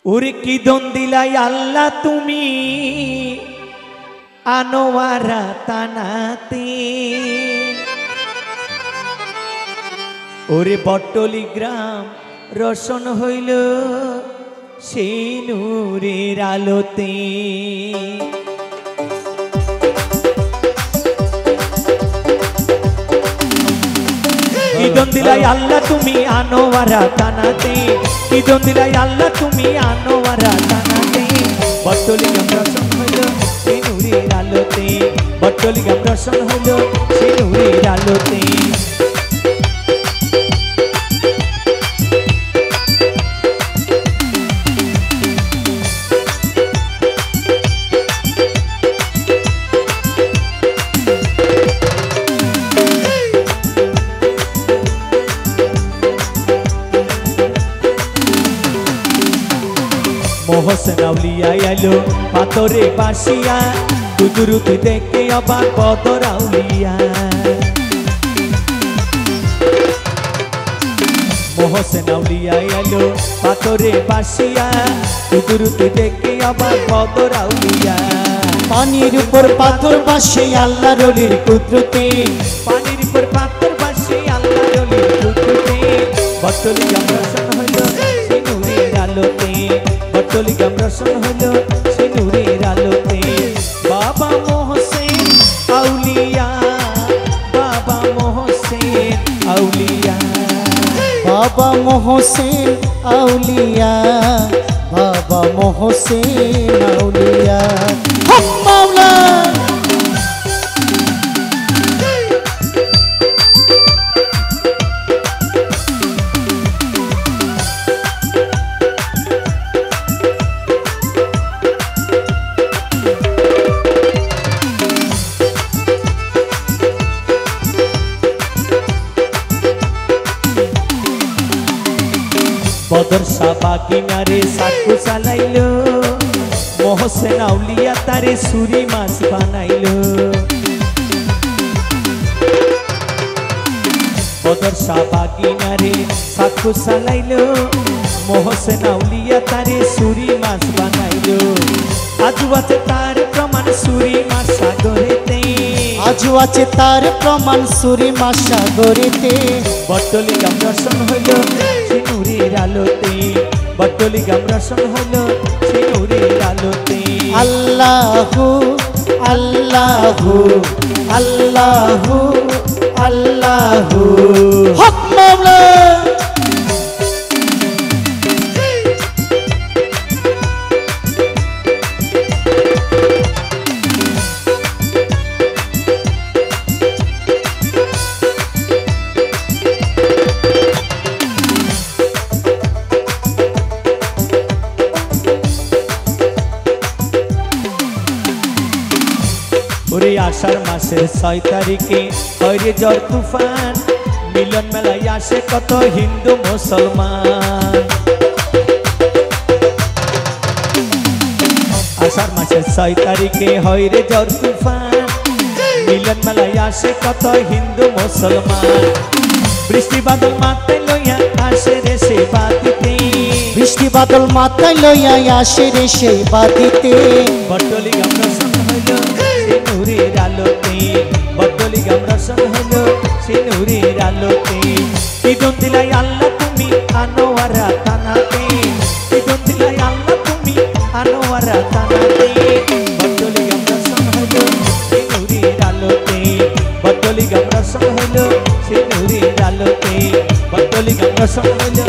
ওরে কি দন দিলাই আল্লাহ তুমি আনোয়ারা তানাতে ওরে বট্টলি গ্রাম রোশন হইল সেই নূরের আলোতে কি দন দিলাই আল্লাহ তুমি আনোয়ারা তানাতে কি দন দিলাই আল্লাহ তুমি আনোয়ারা তানাতে বট্টলি গ্রাম রোশন হইল সেই নূরের আলোতে বট্টলি গ্রাম রোশন হইল সেই নূরের আলোতে মোহসেন আউলিয়া আইলো পাথরে বাসিয়া দুদুরুতি দেখে অবাক বদর আউলিয়া মোহসেন আউলিয়া আইলো পাথরে বাসিয়া দুদুরুতি দেখে অবাক বদর আউলিয়া পানির উপর পাথর বাসে আল্লাহর ওলির কুদরতে পানির উপর পাথর বাসে আল্লাহর ওলির কুদরতে বট্টলি গ্রাম রোশন হইল সেই নূরের আলোতে বট্টলি গ্রাম রোশন হইল সেই নূরের আলোতে বাবা মোহসেন আউলিয়া বাবা মোহসেন আউলিয়া বাবা মোহসেন আউলিয়া বাবা মোহসেন আউলিয়া হক মাওলা বদর সাবা কিনারে সাকু চালাইলো মোহসেন আউলিয়া তারে সুরি মাছ বানাইলো বদর সাবা কিনারে সাকু চালাইলো মোহসেন আউলিয়া তারে সুরি মাছ বানাইলো আজু আছে তার প্রমাণ সুরি মাছ সাগরেতে আজও আছে তার প্রমাণ সুরি মাছ সাগরেতে বট্টলি গ্রাম রোশন হইল সেই নূরের আলোতে বট্টলি গ্রাম রোশন হইল সেই নূরের আলোতে আল্লাহু আল্লাহু আল্লাহু আল্লাহু হক মাওলা ওরে আষাঢ় মাসের 6 তারিখে হয় রে ঝড় তুফান মিলন মেলায় আসে কত হিন্দু মুসলমান আষাঢ় মাসের 6 তারিখে হয় রে ঝড় তুফান মিলন মেলায় আসে কত হিন্দু মুসলমান বৃষ্টি বাদল মাথায় লইয়া আসে রে সেই বাতিতে বৃষ্টি বাদল মাথায় লইয়া আসে রে সেই বাতিতে বট্টলি গ্রাম রোশন হইল সেই নূরের আলোতে বট্টলি গ্রাম রোশন হইল সেই নূরের আলোতে কি দন দিলাই আল্লাহ তুমি আনোয়ারা তানাতে কি দন দিলাই আল্লাহ তুমি আনোয়ারা তানাতে বট্টলি গ্রাম রোশন হইল সেই নূরের আলোতে বট্টলি গ্রাম রোশন হইল সেই নূরের আলোতে বট্টলি গ্রাম রোশন হইল